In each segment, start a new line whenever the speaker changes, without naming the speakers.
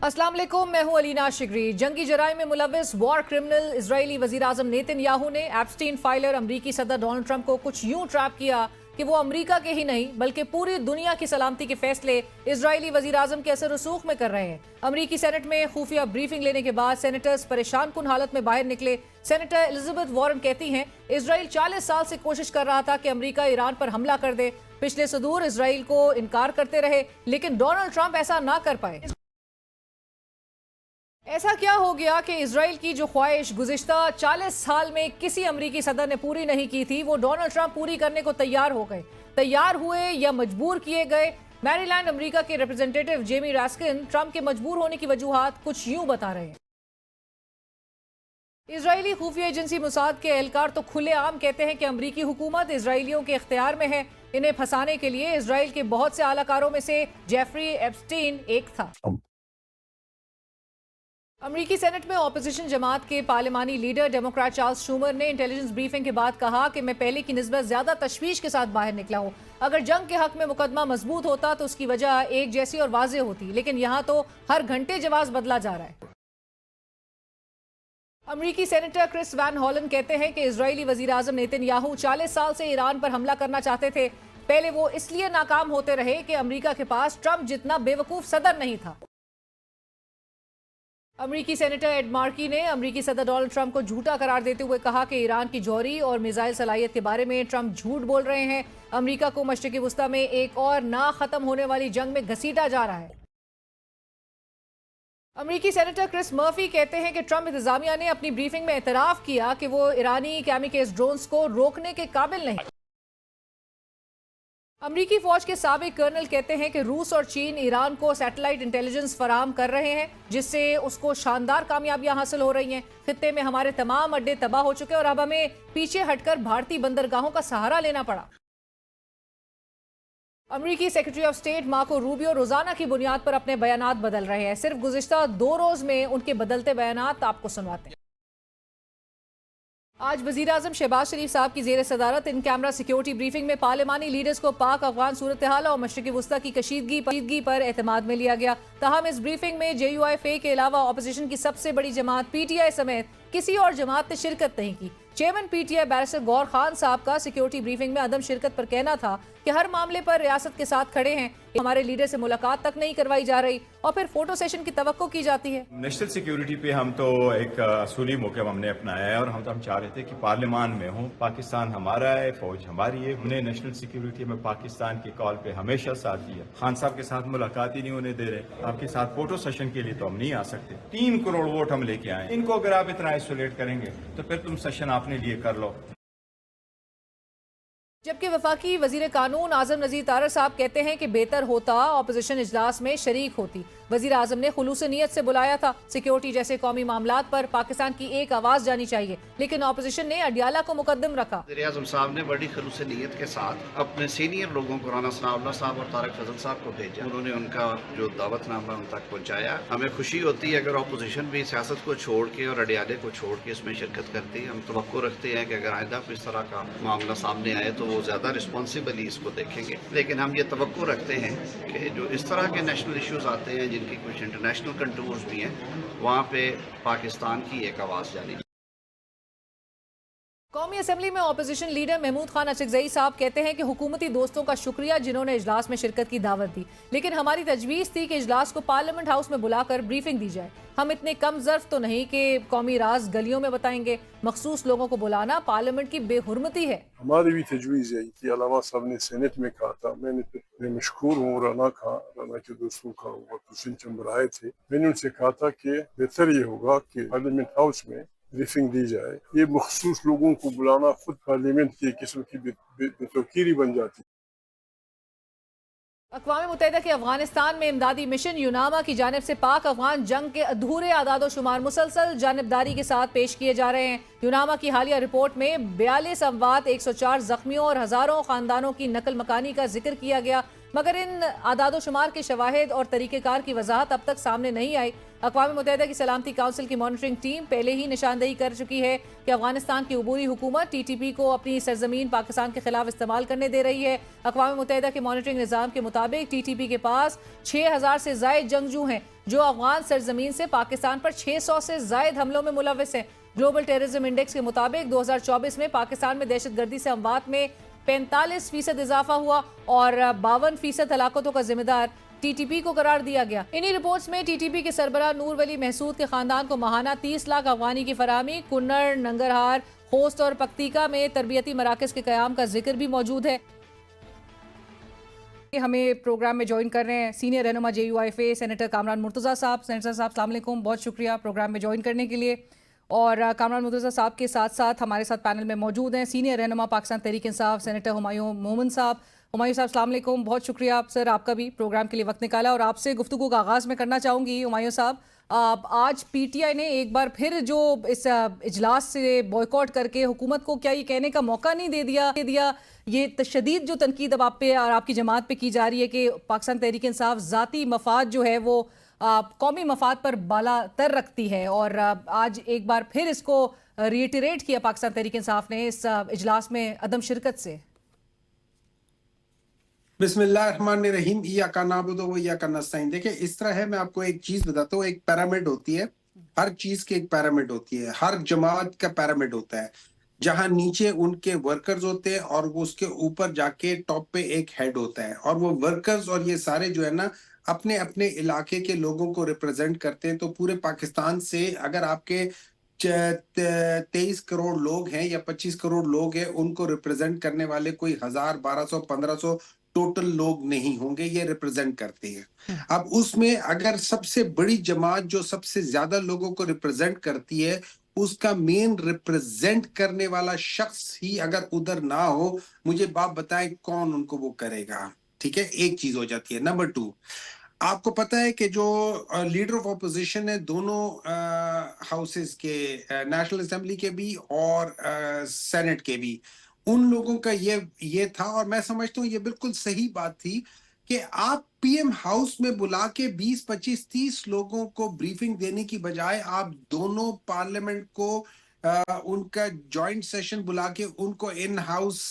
अस्सलाम वालेकुम, मैं हूं अलीना शिगरी। जंगी जराइम में मुलव्विस वॉर क्रिमिनल इजरायली वज़ीर-ए-आज़म नेतन्याहू ने एप्स्टीन फाइलर अमरीकी सदर डोनाल्ड ट्रंप को कुछ यूं ट्रैप किया कि वो अमरीका के ही नहीं बल्कि पूरी दुनिया की सलामती के फैसले इजरायली वज़ीर-ए-आज़म के असर रसूख में कर रहे हैं। अमरीकी सेनेट में खुफिया ब्रीफिंग लेने के बाद सेनेटर्स परेशान कुन हालत में बाहर निकले। सेनेटर एलिजाबेथ वॉरेन कहती हैं, इजराइल 40 साल से कोशिश कर रहा था कि अमरीका ईरान पर हमला कर दे। पिछले सदूर इजराइल को इनकार करते रहे, लेकिन डोनाल्ड ट्रंप ऐसा ना कर पाए। ऐसा क्या हो गया कि इजराइल की जो ख्वाहिश गुज़िश्ता 40 साल में किसी अमरीकी सदर ने पूरी नहीं की थी, वो डोनाल्ड ट्रंप पूरी करने को तैयार हो गए। तैयार हुए या मजबूर किए गए? मैरीलैंड अमरीका के रिप्रेजेंटेटिव जेमी रास्किन ट्रंप के मजबूर होने की वजूहात कुछ यूं बता रहे हैं। इजरायली खुफिया एजेंसी मुसाद के एहलकार तो खुलेआम कहते हैं कि अमरीकी हुकूमत इजरायलियों के इख्तियार में है। इन्हें फंसाने के लिए इजराइल के बहुत से आलाकारों में से जेफरी एप्स्टीन एक था। अमरीकी सेनेट में ऑपोजिशन जमात के पार्लिमानी लीडर डेमोक्रेट चार्ल्स शूमर ने इंटेलिजेंस ब्रीफिंग के बाद कहा कि मैं पहले की निस्बत ज्यादा तशवीश के साथ बाहर निकला हूं। अगर जंग के हक में मुकदमा मजबूत होता तो उसकी वजह एक जैसी और वाज़ेह होती, लेकिन यहां तो हर घंटे जवाब बदला जा रहा है। अमरीकी सेनेटर क्रिस वैन हॉलन कहते हैं कि इजरायली वज़ीर-ए-आज़म नेतन्याहू 40 साल से ईरान पर हमला करना चाहते थे। पहले वो इसलिए नाकाम होते रहे कि अमरीका के पास ट्रंप जितना बेवकूफ सदर नहीं था। अमरीकी सेनेटर एड मार्की ने अमरीकी सदर डोनाल्ड ट्रंप को झूठा करार देते हुए कहा कि ईरान की जौहरी और मिसाइल सलाहियत के बारे में ट्रंप झूठ बोल रहे हैं। अमरीका को मशरिकी वुस्ता में एक और ना खत्म होने वाली जंग में घसीटा जा रहा है। अमरीकी सेनेटर क्रिस मर्फी कहते हैं कि ट्रंप इंतजामिया ने अपनी ब्रीफिंग में एतराफ किया कि वो ईरानी कैमिकेज ड्रोन्स को रोकने के काबिल नहीं। अमरीकी फौज के साबिक कर्नल कहते हैं कि रूस और चीन ईरान को सैटेलाइट इंटेलिजेंस फराहम कर रहे हैं, जिससे उसको शानदार कामयाबियां हासिल हो रही हैं। खित्ते में हमारे तमाम अड्डे तबाह हो चुके और अब हमें पीछे हटकर भारतीय बंदरगाहों का सहारा लेना पड़ा। अमरीकी secretary of state Marco Rubio रोजाना की बुनियाद पर अपने बयानात बदल रहे हैं। सिर्फ गुज़िश्ता 2 रोज में उनके बदलते बयानात आपको सुनवाते हैं। आज वज़ीर-ए-आज़म शहबाज शरीफ साहब की ज़ेर सदारत इन कैमरा सिक्योरिटी ब्रीफिंग में पार्लिमानी लीडर्स को पाक अफगान सूरत हाल और मशरिकी वुस्ता की कशीदगी पर एतमाद में लिया गया। ताहम इस ब्रीफिंग में JUIF के अलावा अपोजिशन की सबसे बड़ी जमात PTI समेत किसी और जमात ने शिरकत नहीं की। चेयरमैन PTI बैरिस्टर गौर खान साहब का सिक्योरिटी ब्रीफिंग में अदम शिरकत पर कहना था कि हर मामले पर रियासत के साथ खड़े हैं, हमारे लीडर से मुलाकात तक नहीं करवाई जा रही और फिर फोटो सेशन की तवक्को की जाती है।
नेशनल सिक्योरिटी पे हम तो एक असूली मौक़िफ़ हमने अपनाया है और हम चाह रहे थे कि पार्लियामान में हो, पाकिस्तान हमारा है, फौज हमारी है। हमने नेशनल सिक्योरिटी में पाकिस्तान की कॉल पे हमेशा साथ दिया। खान साहब के साथ मुलाकात ही नहीं होने दे रहे, आपके साथ फोटो सेशन के लिए तो हम नहीं आ सकते। 3 करोड़ वोट हम लेके आए, इनको अगर आप इतना आइसोलेट करेंगे तो फिर तुम सेशन आपने लिए कर लो।
जबकि वफाकी वजीर कानून आजम नजीर तारर साहब कहते हैं कि बेहतर होता ऑपोजिशन इजलास में शरीक होती। वजीर आजम ने खुलूस नीयत से बुलाया था। सिक्योरिटी जैसे कौमी मामलात पर पाकिस्तान की एक आवाज जानी चाहिए, लेकिन ऑपोजिशन ने अडियाला को मुकद्दम रखा।
वज़ीर आज़म साहब ने बड़ी खुलूस नीयत के साथ अपने सीनियर लोगों को राना सनाउल्लाह साहब और तारक फजल साहब को भेजा। उन्होंने उनका जो दावतनामा उन तक पहुँचाया। हमें खुशी होती है अगर ऑपोजिशन भी सियासत को छोड़ के और अडियाले को छोड़ के इसमें शिरकत करती है। हम तवक्को रखते हैं कि अगर आइंदा कोई इस तरह का मामला सामने आए तो वो ज़्यादा रिस्पॉन्सिबली इसको देखेंगे। लेकिन हम ये तवक्को रखते हैं कि जो इस तरह के नेशनल इश्यूज आते हैं जिनकी कुछ इंटरनेशनल कंटूर्स भी हैं, वहाँ पे पाकिस्तान की एक आवाज़ जानी।
कौमी असम्बली में अपोजिशन लीडर महमूद खान अचकजई साहब कहते हैं कि हुकूमती दोस्तों का शुक्रिया जिन्होंने इजलास में शिरकत की दावत दी, लेकिन हमारी तजवीज़ थी कि इजलास को पार्लियामेंट हाउस में बुलाकर ब्रीफिंग दी जाए। हम इतने कम ज़र्फ तो नहीं कि कौमी राज गलियों में बताएंगे। मखसूस लोगों को बुलाना पार्लियामेंट की बेहुरमती है।
हमारी भी तजवीज़ यही थी। अलावा साहब ने सेनेट में कहा था, मैं मशकूर हूँ राना के दोस्तों का हुसैन चंबर आए थे। मैंने उनसे कहा था कि बेहतर ये होगा कि पार्लियामेंट हाउस में ब्रीफिंग दी जाए। ये मखसूस लोगों को बुलाना खुद पार्लियामेंट की किस्म की बेतौकीरी बन जाती।
अक़वाम मुत्तहिदा के अफगानिस्तान में इमदादी मिशन यूनामा की जानिब से पाक अफगान जंग के अधूरे आदाद शुमार मुसलसल जानिबदारी के साथ पेश किए जा रहे हैं। यूनामा की हालिया रिपोर्ट में 42 अमवात, 104 जख्मियों और हज़ारों ख़ानदानों की नकल मकानी का जिक्र किया गया, मगर इन आदाद शुमार के शवाहिद और तरीक़ेकार की वजाहत अब तक सामने नहीं आई। अक़वाम मुत्तहिदा की सलामती काउंसिल की मॉनिटरिंग टीम पहले ही निशानदेही कर चुकी है कि अफगानिस्तान की अबूरी हुकूमत TTP को अपनी सरजमीन पाकिस्तान के खिलाफ इस्तेमाल करने दे रही है। अक़वाम मुत्तहिदा के मॉनिटरिंग निज़ाम के मुताबिक TTP के पास 6000 से ज़ायद जंगजू हैं جو افغان سرزمین سے پاکستان پر 600 سے زائد حملوں میں ملوث ہیں۔ گلوبل ٹیررزم انڈیکس کے مطابق 2024 میں پاکستان میں دہشت گردی سے اموات میں 45% اضافہ ہوا اور 52% ہلاکتوں کا ذمہ دار ٹی ٹی پی کو قرار دیا گیا۔ انہی رپورٹس میں ٹی ٹی پی کے سربراہ نور ولی محسود کے خاندان کو ماہانہ 30 لاکھ افغانی کی فراہمی، کنڑ، ننگرہار، خوست اور پکتیکا میں تربیتی مراکز کے قیام کا ذکر بھی موجود ہے۔ ہمیں پروگرام میں جوائن کر رہے ہیں سینئر رہنما جے یو آئی ایف اے سینیٹر کامران مرتضیٰ صاحب۔ سینیٹر صاحب السلام علیکم، بہت شکریہ پروگرام میں جوائن کرنے کے لیے۔ اور کامران مرتضیٰ صاحب کے ساتھ ساتھ ہمارے ساتھ پینل میں موجود ہیں سینئر رہنما پاکستان تحریک انصاف سینیٹر ہمایوں مومن صاحب۔ ہمایوں صاحب السلام علیکم، بہت شکریہ سر آپ کا بھی پروگرام کے لیے وقت نکالا، اور آپ سے گفتگو کا آغاز میں کرنا چاہوں گی۔ ہمایوں صاحب، آج پی ٹی آئی نے ایک بار پھر جو اس اجلاس سے بوائیکاٹ کر کے حکومت کو کیا یہ کہنے کا موقع نہیں دے دیا یہ شدید جو تنقید اب آپ پہ اور آپ کی جماعت پہ کی جا رہی ہے کہ پاکستان تحریک انصاف ذاتی مفاد جو ہے وہ قومی مفاد پر بالا تر رکھتی ہے، اور آج ایک بار پھر اس کو ریٹریٹ کیا پاکستان تحریک انصاف نے اس اجلاس میں عدم شرکت سے؟
بسم اللہ الرحمن الرحیم، ایاک نعبد و ایاک نستعین۔ دیکھیں اس طرح ہے، میں آپ کو ایک چیز بتاتا ہوں، ایک پیرامڈ ہوتی ہے، ہر چیز کی ایک پیرامڈ ہوتی ہے، ہر جماعت کا پیرامڈ ہوتا ہے، جہاں نیچے ان کے ورکرز ہوتے ہیں اور وہ اس کے اوپر جا کے ٹاپ پہ ایک ہیڈ ہوتا ہے، اور وہ ورکرز اور یہ سارے جو ہے نا اپنے اپنے علاقے کے لوگوں کو ریپرزینٹ کرتے ہیں۔ تو پورے پاکستان سے اگر آپ کے 23 کروڑ لوگ ہیں یا 25 کروڑ لوگ ہیں، ان کو ریپرزینٹ کرنے والے کوئی 1000 1200 1500 ٹوٹل لوگ نہیں ہوں گے، یہ ریپرزینٹ کرتے ہیں۔ اب اس میں اگر سب سے بڑی جماعت جو سب سے زیادہ لوگوں کو ریپرزینٹ کرتی ہے، اس کا مین ریپرزینٹ کرنے والا شخص ہی اگر ادھر نہ ہو، مجھے باپ بتائیں کون ان کو وہ کرے گا؟ ٹھیک ہے، ایک چیز ہو جاتی ہے۔ نمبر 2، آپ کو پتہ ہے کہ جو لیڈر آف اپوزیشن ہے دونوں ہاؤسز کے، نیشنل اسمبلی کے بھی اور سینٹ کے بھی، ان لوگوں کا یہ تھا، اور میں سمجھتا ہوں یہ بالکل صحیح بات تھی کہ آپ پی ایم ہاؤس میں بلا کے 20 25 30 لوگوں کو بریفنگ دینے کی بجائے آپ دونوں پارلیمنٹ کو ان کا جوائنٹ سیشن بلا کے ان کو in house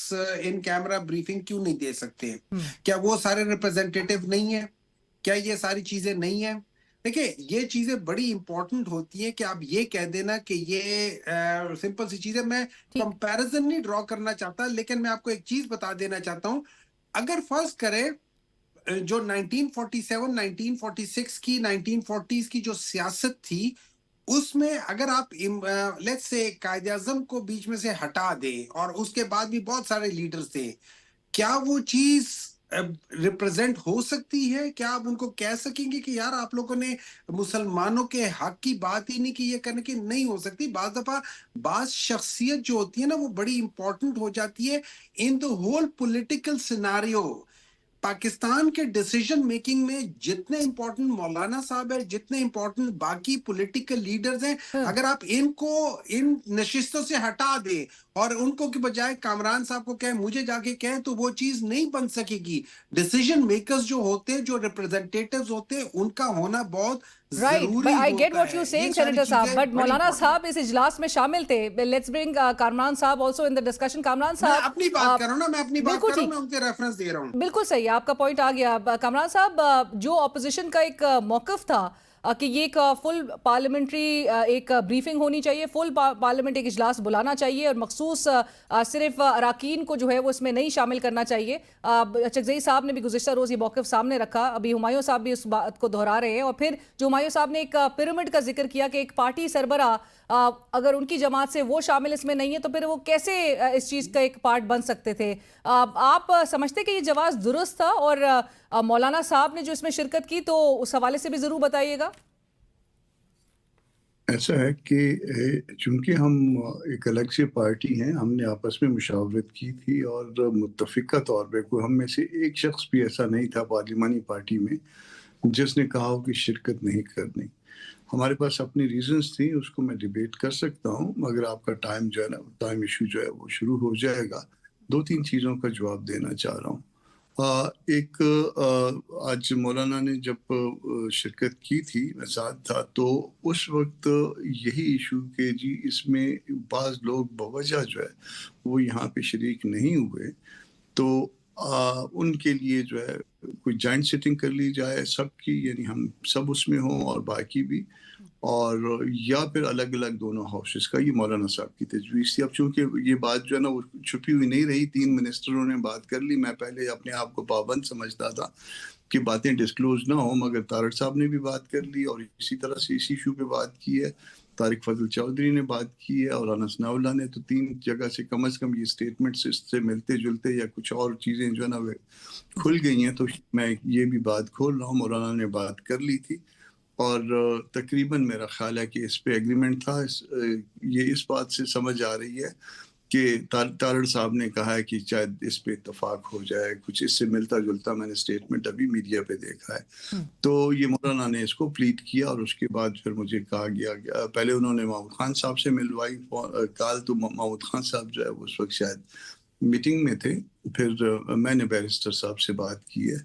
in camera briefing کیوں نہیں دے سکتے؟ کیا وہ سارے ریپرزینٹیٹیو نہیں ہیں؟ کیا یہ ساری چیزیں نہیں ہیں؟ دیکھیں یہ چیزیں بڑی امپورٹنٹ ہوتی ہیں کہ آپ یہ کہہ دینا کہ یہ سمپل سی چیز ہے۔ میں کمپیریزن نہیں ڈرا کرنا چاہتا، لیکن میں آپ کو ایک چیز بتا دینا چاہتا ہوں۔ اگر فرض کریں جو 1947 1946 کی 1940s کی جو سیاست تھی، اس میں اگر آپ لیٹس سے قائد اعظم کو بیچ میں سے ہٹا دیں اور اس کے بعد بھی بہت سارے لیڈرز تھے، کیا وہ چیز ریپرزینٹ ہو سکتی ہے؟ کیا آپ ان کو کہہ سکیں گے کہ یار آپ لوگوں نے مسلمانوں کے حق کی بات ہی نہیں کی؟ یہ کرنے کی نہیں ہو سکتی۔ بعض دفعہ بعض شخصیت جو ہوتی ہے نا وہ بڑی امپورٹنٹ ہو جاتی ہے in the whole political scenario. Pakistan کے ڈیسیژن میکنگ میں جتنے امپورٹنٹ مولانا صاحب ہے، جتنے امپورٹنٹ باقی پولیٹیکل لیڈرز ہیں، اگر آپ ان کو ان نشستوں سے ہٹا دیں اور ان کو کے بجائے کامران صاحب کو کہیں، مجھے جا کے کہیں، تو وہ چیز نہیں بن سکے گی۔ ڈیسیژن میکرز جو ہوتے ہیں، جو ریپرزینٹیٹیوز ہوتے ہیں، ان کا ہونا بہت
Right,
ضروری
but I
ہوتا
get what
ہے۔
you're saying,
یہ ساری
Senator صاحب,
چیزیں
but
بڑی
مولانا
important
صاحب اس اجلاس میں شامل تھے۔ Let's bring کامران صاحب also in the discussion۔ Kamran صاحب،
میں اپنی بات کر رہا ہوں نا، میں اپنی بات کر رہا ہوں، میں ان کے ریفرنس دے رہا ہوں۔
بالکل صحیح، آپ کا پوائنٹ آ گیا۔ کامران صاحب، جو اپوزیشن کا ایک موقف تھا کہ یہ ایک فل پارلیمنٹری ایک بریفنگ ہونی چاہیے، فل پارلیمنٹ ایک اجلاس بلانا چاہیے، اور مخصوص صرف اراکین کو جو ہے وہ اس میں نہیں شامل کرنا چاہیے۔ چکزئی صاحب نے بھی گزشتہ روز یہ موقف سامنے رکھا، ابھی ہمایوں صاحب بھی اس بات کو دہرا رہے ہیں، اور پھر جو ہمایوں صاحب نے ایک پیرامڈ کا ذکر کیا کہ ایک پارٹی سربراہ اگر ان کی جماعت سے وہ شامل اس میں نہیں ہے تو پھر وہ کیسے اس چیز کا ایک پارٹ بن سکتے تھے؟ آپ سمجھتے کہ یہ جواز درست تھا؟ اور مولانا صاحب نے جو اس میں شرکت کی تو اس حوالے سے بھی ضرور بتائیے گا۔
ایسا ہے کہ چونکہ ہم ایک الگ سے پارٹی ہیں، ہم نے آپس میں مشاورت کی تھی، اور متفقہ طور پہ کوئی ہم میں سے ایک شخص بھی ایسا نہیں تھا پارلیمانی پارٹی میں جس نے کہا ہو کہ شرکت نہیں کرنی۔ ہمارے پاس اپنی ریزنز تھی، اس کو میں ڈیبیٹ کر سکتا ہوں، مگر آپ کا ٹائم جو ہے نا، ٹائم ایشو جو ہے وہ شروع ہو جائے گا۔ 2-3 چیزوں کا جواب دینا چاہ رہا ہوں۔ ایک آج مولانا نے جب شرکت کی تھی، میں ساتھ تھا، تو اس وقت یہی ایشو کہ جی اس میں بعض لوگ بوجہ جو ہے وہ یہاں پہ شریک نہیں ہوئے۔ تو उनके लिए जो है कोई जॉइंट सिटिंग कर ली जाए सबकी, यानी हम सब उसमें हों और बाकी भी, और या फिर अलग अलग दोनों हाउसेस का। ये मौलाना साहब की तजवीज़ थी। अब चूंकि ये बात जो है ना वो छुपी हुई नहीं रही, 3 मिनिस्टरों ने बात कर ली। मैं पहले अपने आप को पाबंद समझता था कि बातें डिस्क्लोज ना हो, मगर तारड़ साहब ने भी बात कर ली और इसी तरह से इसी इशू पे बात की है। तारिक फजल चौधरी ने बात की है और अनसनाउल्लाह ने। तो 3 जगह से कम ये स्टेटमेंट्स इससे मिलते जुलते या कुछ और चीज़ें जो है ना वे खुल गई हैं। तो मैं ये भी बात खोल रहा हूँ, मौलाना ने बात कर ली थी और तकरीबन मेरा ख्याल है कि इस पे एग्रीमेंट था। ये इस बात से समझ आ रही है कि तारड़ साहब ने कहा है कि शायद इस पे इत्तफाक हो जाए, कुछ इससे मिलता जुलता मैंने स्टेटमेंट अभी मीडिया पे देखा है। तो ये मौलाना ने इसको प्लीट किया और उसके बाद फिर मुझे कहा गया, पहले उन्होंने महमूद खान साहब से मिलवाई कॉल, तो महमूद खान साहब जो है उस वक्त शायद मीटिंग में थे। फिर मैंने बैरिस्टर साहब से बात की है,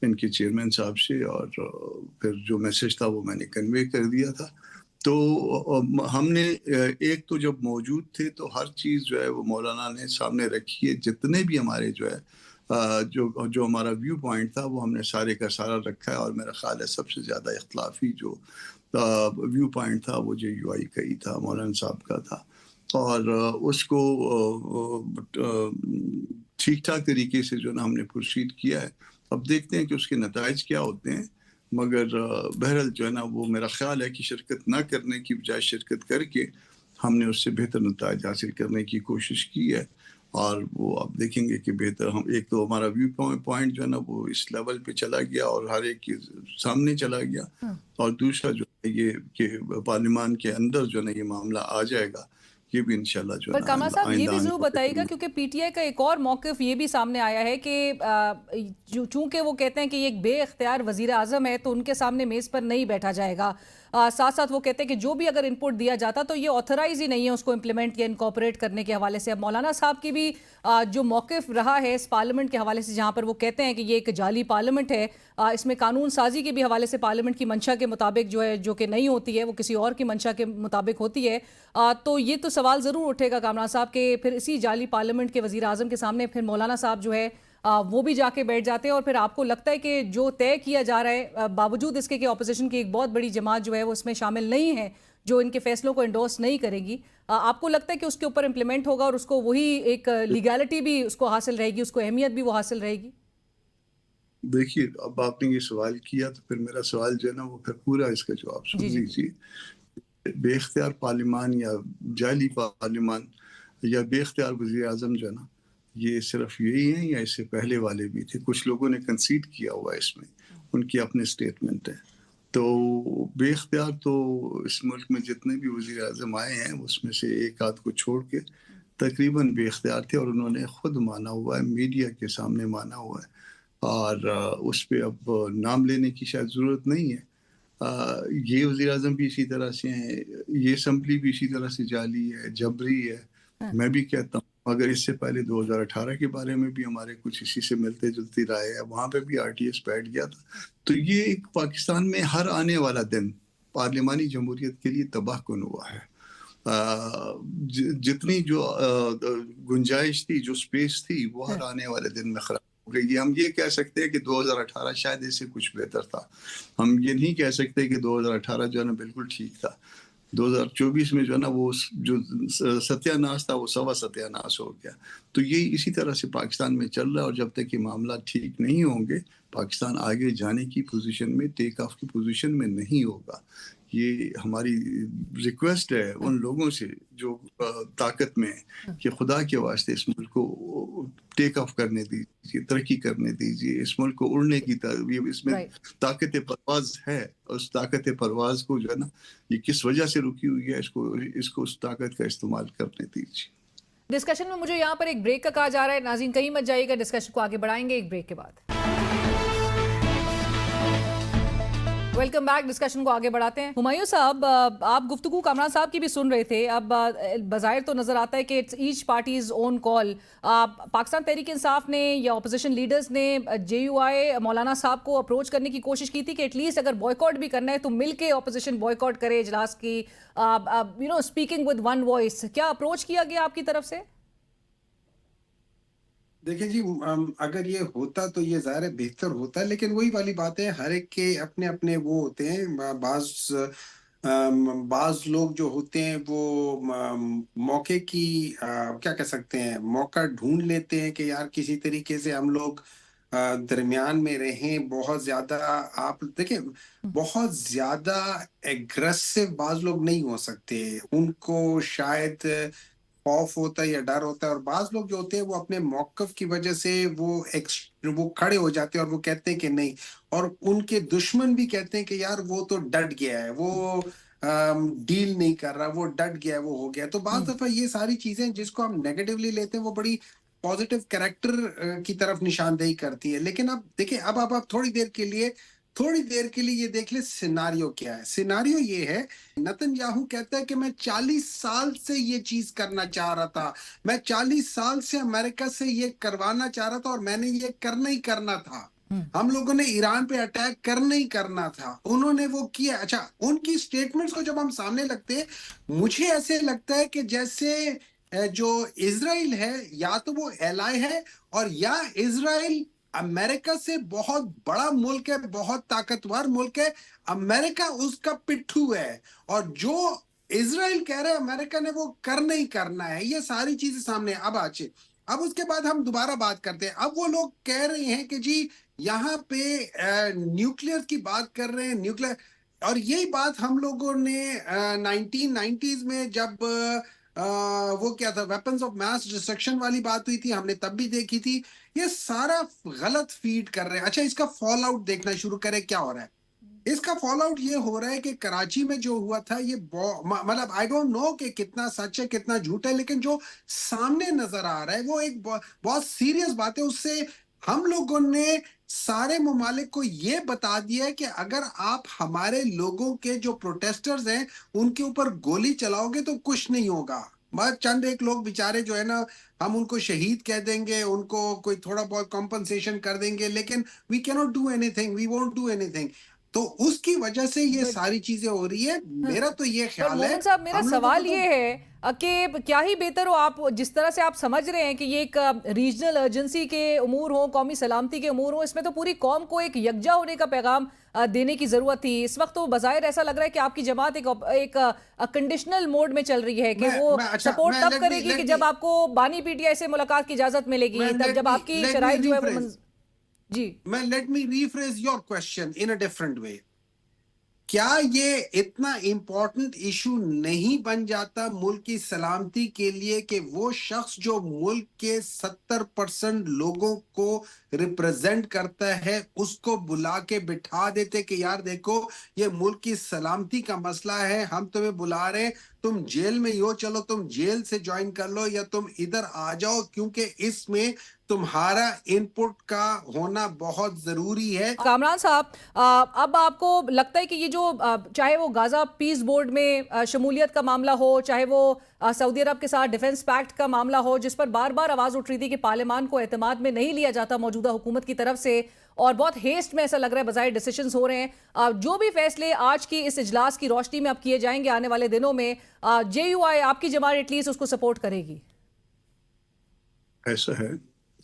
इनके चेयरमैन साहब से, और फिर जो मैसेज था वो मैंने कन्वे कर दिया था। तो हमने एक तो जब मौजूद थे तो हर चीज़ जो है वो मौलाना ने सामने रखी है। जितने भी हमारे जो है जो हमारा व्यू पॉइंट था वो हमने सारे का सारा रखा है। और मेरा ख्याल है सबसे ज़्यादा इख्तलाफी जो व्यू पॉइंट था वो JUI का ही था, मौलाना साहब का था, और उसको ठीक ठाक तरीके से जो ना हमने प्रोसीड किया है। अब देखते हैं कि उसके नताइज क्या होते हैं, मगर बहरहाल जो है ना वो मेरा ख्याल है कि शिरकत ना करने की बजाय शिरकत करके हमने उससे बेहतर नताइज हासिल करने की कोशिश की है। और वो आप देखेंगे कि बेहतर हम, एक तो हमारा व्यू पॉइंट जो है ना वो इस लेवल पे चला गया और हर एक के सामने चला गया, और दूसरा जो है ये कि पार्लियामान के अंदर जो है ना ये मामला आ जाएगा, ये भी इंशाल्लाह जो
पर
है
कामरा साहब ये भी जरूर बताइएगा,
ना।
क्योंकि PTI का एक और मौक़िफ़ ये भी सामने आया है कि चूंकि वो कहते हैं कि ये एक बेइख्तियार वज़ीर आज़म है तो उनके सामने मेज़ पर नहीं बैठा जाएगा। साथ साथ वो कहते हैं कि जो भी अगर इनपुट दिया जाता तो ये ऑथराइज ही नहीं है उसको इम्प्लीमेंट या इनकॉर्पोरेट करने के हवाले से। अब मौलाना साहब की भी जो मौक़िफ़ रहा है इस पार्लियामेंट के हवाले से, जहाँ पर वो कहते हैं कि ये एक जाली पार्लियामेंट है, इसमें कानून साजी के भी हवाले से पार्लियामेंट की मंशा के मुताबिक जो है, जो कि नहीं होती है, वो किसी और की मंशा के मुताबिक होती है। तो ये तो सवाल ज़रूर उठेगा कामरान साहब के फिर इसी जाली पार्लियामेंट के वज़ीर आज़म के सामने फिर मौलाना साहब जो है वो भी जाके बैठ जाते हैं, और फिर आपको लगता है कि जो तय किया जा रहा है बावजूद इसके कि ऑपोजिशन की एक बहुत बड़ी जमात जो है वो इसमें शामिल नहीं है, जो इनके फैसलों को एंडोर्स नहीं करेगी, आपको लगता है कि उसके ऊपर इम्प्लीमेंट होगा और उसको वही एक लीगैलिटी भी उसको हासिल रहेगी, उसको अहमियत भी वो हासिल रहेगी?
देखिए, अब आपने ये सवाल किया तो फिर मेरा सवाल जो है ना वो फिर पूरा इसका जवाब सुन लीजिए। बेख्तियार पार्लियामान या जाली पार्लियामान या बेख्तियार वज़ीर आज़म जो है ना, ये सिर्फ यही हैं या इससे पहले वाले भी थे? कुछ लोगों ने कंसीड किया हुआ है इसमें, उनकी अपने स्टेटमेंट है। तो बेख्तियार तो इस मुल्क में जितने भी वज़ीर आज़म आए हैं उसमें से एक आध को छोड़ के तकरीबन बेख्तियार थे, और उन्होंने खुद माना हुआ है, मीडिया के सामने माना हुआ है, और उस पर अब नाम लेने की शायद ज़रूरत नहीं है। ये वज़ीर आज़म भी इसी तरह से हैं, ये असम्बली भी इसी तरह से जाली है, जबरी है। मैं भी कहता हूँ, मगर इससे पहले 2018 के बारे में भी हमारे कुछ इसी से मिलते जुलती राय है, वहाँ पे भी RTS बैठ गया था। तो ये एक पाकिस्तान में हर आने वाला दिन पार्लियामानी जमहूरियत के लिए तबाह कुन हुआ है। जितनी जो गुंजाइश थी, जो स्पेस थी, वो हर आने वाले दिन में खराब हो गई। हम ये कह सकते हैं कि 2018 शायद इससे कुछ बेहतर था, हम ये नहीं कह सकते कि 2018 जो है ना बिल्कुल ठीक था। 2024 में जो है ना वो जो सत्यानाश था वो सवा सत्यानाश हो गया। तो ये इसी तरह से पाकिस्तान में चल रहा है, और जब तक ये मामला ठीक नहीं होंगे पाकिस्तान आगे जाने की पोजीशन में, टेक ऑफ की पोजीशन में नहीं होगा। ये हमारी रिक्वेस्ट है उन लोगों से जो ताकत में है कि खुदा के वास्ते इस मुल्क को टेक ऑफ करने दीजिए, तरक्की करने दीजिए, इस मुल्क को उड़ने की इसमें ताकत परवाज है। उस ताकत परवाज को जो है ना ये किस वजह से रुकी हुई है, इसको उस ताकत का इस्तेमाल करने दीजिए।
डिस्कशन में मुझे यहाँ पर एक ब्रेक का कहा जा रहा है, नाज़रीन कहीं मत जाइएगा, डिस्कशन को आगे बढ़ाएंगे एक ब्रेक के बाद। वेलकम बैक, डिस्कशन को आगे बढ़ाते हैं। हुमायूं साहब, आप गुफ्तगू कामरान साहब की भी सुन रहे थे। अब बज़ाहिर तो नजर आता है कि it's each party's own call. Pakistan Tehreek Insaf ने या अपोजिशन लीडर्स ने JUI मौलाना साहब को अप्रोच करने की कोशिश की थी कि एटलीस्ट अगर बॉयकॉट भी करना है तो मिल के अपोजिशन बॉयकॉट करे इजलास की, स्पीकिंग विद वन वॉइस। क्या अप्रोच किया गया आपकी तरफ से?
دیکھیں جی، اگر یہ ہوتا تو یہ ظاہر ہے بہتر ہوتا ہے، لیکن وہی والی بات ہے، ہر ایک کے اپنے اپنے وہ ہوتے ہیں. بعض لوگ جو ہوتے ہیں وہ موقع کی کیا کہہ سکتے ہیں، موقع ڈھونڈ لیتے ہیں کہ یار کسی طریقے سے ہم لوگ درمیان میں رہیں. بہت زیادہ آپ دیکھیں، بہت زیادہ ایگریسو بعض لوگ نہیں ہو سکتے، ان کو شاید خوف ہوتا ہے یا ڈر ہوتا ہے. اور بعض لوگ جو ہوتے ہیں وہ اپنے موقف کی وجہ سے وہ کھڑے ہو جاتے ہیں اور وہ کہتے ہیں کہ نہیں، اور ان کے دشمن بھی کہتے ہیں کہ یار وہ تو ڈٹ گیا ہے، وہ ڈیل نہیں کر رہا، وہ ڈٹ گیا ہے، وہ ہو گیا. تو بعض دفعہ یہ ساری چیزیں جس کو ہم نیگیٹولی لیتے ہیں وہ بڑی پازیٹیو کریکٹر کی طرف نشاندہی کرتی ہے. لیکن اب دیکھیں، اب آپ تھوڑی دیر کے لیے یہ دیکھ لیں سیناریو کیا ہے. سیناریو یہ ہے، نتن یاہو کہتا ہے کہ میں 40 سال سے یہ چیز کرنا چاہ رہا تھا، میں 40 سال سے امریکہ سے یہ کروانا چاہ رہا تھا، اور میں نے یہ کرنا ہی کرنا تھا. ہم لوگوں نے ایران پہ اٹیک کرنا ہی کرنا تھا، انہوں نے وہ کیا. اچھا، ان کی سٹیٹمنٹس کو جب ہم سامنے لگتے ہیں، مجھے ایسے لگتا ہے کہ جیسے جو اسرائیل ہے، یا تو وہ ایلائی ہے، اور یا اسرائیل امریکہ سے بہت بڑا ملک ہے، بہت طاقتور ملک ہے، امریکہ اس کا پٹھو ہے، اور جو اسرائیل کہہ رہے ہیں امریکہ نے وہ کرنا ہی کرنا ہے. یہ ساری چیزیں سامنے ہیں. اب اس کے بعد ہم دوبارہ بات کرتے ہیں. اب وہ لوگ کہہ رہے ہیں کہ جی یہاں پہ نیوکلیئر کی بات کر رہے ہیں، نیوکلیئر. اور یہی بات ہم لوگوں نے 1990s میں جب وہ کیا تھا، ویپنز آف میس ڈسٹرکشن والی بات ہوئی تھی، ہم نے تب بھی دیکھی تھی. یہ سارا غلط فیڈ کر رہے ہیں. اچھا، اس کا فال آؤٹ دیکھنا شروع کریں کیا ہو رہا ہے. اس کا فال آؤٹ یہ ہو رہا ہے کہ کراچی میں جو ہوا تھا، یہ مطلب آئی ڈونٹ نو کہ کتنا سچ ہے کتنا جھوٹ ہے، لیکن جو سامنے نظر آ رہا ہے وہ ایک بہت سیریس بات ہے. اس سے ہم لوگوں نے سارے ممالک کو یہ بتا دیا ہے کہ اگر آپ ہمارے لوگوں کے جو پروٹیسٹرز ہیں ان کے اوپر گولی چلاؤ گے تو کچھ نہیں ہوگا. بس چند ایک لوگ بیچارے جو ہے نا، ہم ان کو شہید کہہ دیں گے، ان کو کوئی تھوڑا بہت کمپنسیشن کر دیں گے، لیکن we can't do anything, we won't do anything. تو اس کی وجہ سے یہ ساری چیزیں ہو رہی ہے. میرا تو یہ
پر
خیال ہے،
مومن صاحب، میرا
ہم لوگوں کو
سوال
تو
یہ ہے کہ کیا ہی بہتر ہو، آپ جس طرح سے آپ سمجھ رہے ہیں کہ یہ ایک ریجنل ارجنسی کے امور ہوں، قومی سلامتی کے امور ہوں، اس میں تو پوری قوم کو ایک یکجا ہونے کا پیغام دینے کی ضرورت تھی. اس وقت تو بظاہر ایسا لگ رہا ہے کہ آپ کی جماعت ایک کنڈیشنل موڈ میں چل رہی ہے کہ وہ سپورٹ تب کرے گی کہ جب آپ کو بانی پی ٹی آئی سے ملاقات کی اجازت ملے گی، تب جب آپ کی شرائط جو ہے وہ جی.
Let me rephrase your question in a different way. کیا یہ اتنا امپورٹنٹ ایشو نہیں بن جاتا ملک کی سلامتی کے لیے کہ وہ شخص جو ملک کے 70% لوگوں کو ریپرزینٹ کرتا ہے اس کو بلا کے بٹھا دیتے کہ یار دیکھو یہ ملک کی سلامتی کا مسئلہ ہے، ہم تمہیں بلا رہے ہیں، تم جیل میں ہی ہو، چلو تم جیل سے جوائن کر لو یا تم ادھر آ جاؤ، کیونکہ اس میں تمہارا ان پٹ کا ہونا بہت ضروری ہے.
کامران صاحب، اب آپ کو لگتا ہے کہ یہ جو چاہے وہ غازہ پیس بورڈ میں شمولیت کا معاملہ ہو، چاہے وہ سعودی عرب کے ساتھ ڈیفنس پیکٹ کا معاملہ ہو، جس پر بار بار آواز اٹھ رہی تھی کہ پارلیمان کو اعتماد میں نہیں لیا جاتا موجودہ حکومت کی طرف سے، اور بہت ہیسٹ میں ایسا لگ رہا ہے بظاہر ڈیسیشنز ہو رہے ہیں، جو بھی فیصلے آج کی اس اجلاس کی روشنی میں اب کیے جائیں گے آنے والے دنوں میں، جے یو آئی آپ کی جماعت ایٹ لیسٹ اس کو سپورٹ کرے گی؟
ایسا ہے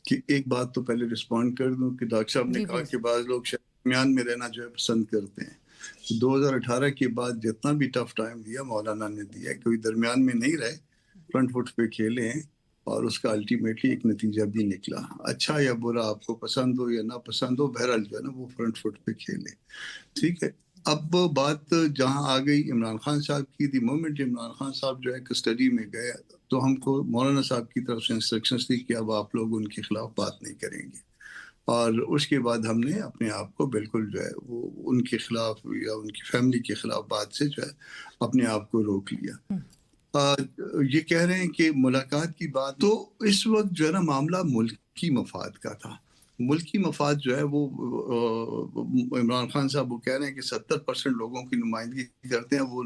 کہ ایک بات تو پہلے رسپونڈ کر دوں کہ ڈاکٹر صاحب نے کہا کہ بعض لوگ درمیان میں رہنا جو ہے پسند کرتے ہیں. 2018 کے بعد جتنا بھی ٹف ٹائم دیا مولانا نے دیا، کوئی درمیان میں نہیں رہے، فرنٹ فٹ پہ کھیلے ہیں، اور اس کا الٹیمیٹلی ایک نتیجہ بھی نکلا. اچھا یا برا، آپ کو پسند ہو یا نہ پسند ہو، بہرحال جو ہے نا وہ فرنٹ فٹ پہ کھیلے. ٹھیک ہے. اب بات جہاں آ گئی عمران خان صاحب کی، دی مومنٹ عمران خان صاحب جو ہے کسٹڈی میں گئے تو ہم کو مولانا صاحب کی طرف سے انسٹرکشنز تھی کہ اب آپ لوگ ان کے خلاف بات نہیں کریں گے، اور اس کے بعد ہم نے اپنے آپ کو بالکل جو ہے وہ ان کے خلاف یا ان کی فیملی کے خلاف بات سے جو ہے اپنے آپ کو روک لیا. یہ کہہ رہے ہیں کہ ملاقات کی بات، تو اس وقت جو ہے نا معاملہ ملکی مفاد کا تھا. ملکی مفاد جو ہے وہ عمران خان صاحب وہ کہہ رہے ہیں کہ 70% لوگوں کی نمائندگی کرتے ہیں، وہ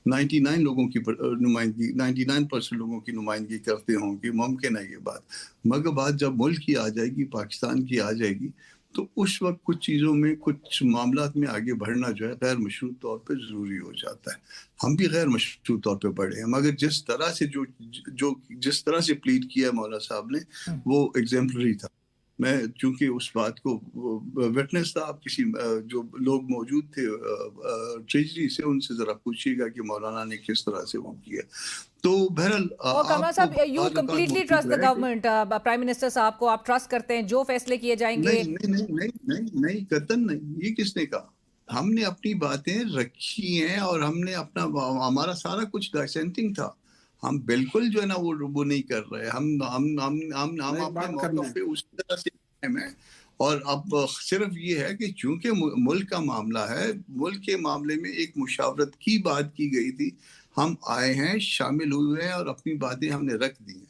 99 لوگوں کی نمائندگی 99% لوگوں کی نمائندگی کرتے ہوں گے. ممکن ہے یہ بات، مگر بات جب ملک کی آ جائے گی، پاکستان کی آ جائے گی، तो उस वक्त कुछ चीज़ों में, कुछ मामलात में आगे बढ़ना जो है गैर मशरूत तौर पे ज़रूरी हो जाता है। हम भी गैर मशरूत तौर पे बढ़े हैं, मगर जिस तरह से जिस तरह से प्लीड किया मौलाना साहब ने वो एग्जेम्पलरी था। मैं चूंकि उस बात को विटनेस था, आप किसी जो लोग मौजूद थे ट्रेजरी से, उनसे ज़रा पूछिएगा कि मौलाना ने किस तरह से वो किया। तो बहरहाल
और कमरा साहब, you completely trust the government, prime minister साहब को आप ट्रस्ट करते हैं, जो फैसले किए जाएंगे?
नहीं, कतन नहीं। ये किसने कहा? हमने अपनी बातें रखी हैं और हमने हमारा सारा कुछ डाइसेंटिंग था। हम बिल्कुल जो है ना वो नहीं कर रहे। हम अपने मौके पे उस तरह से हैं। और अब सिर्फ ये है कि चूंकि मुल्क का मामला है, मुल्क के मामले में एक मुशावरत की बात की गई थी, हम आए हैं, शामिल हुए हैं और अपनी बातें हमने रख दी हैं।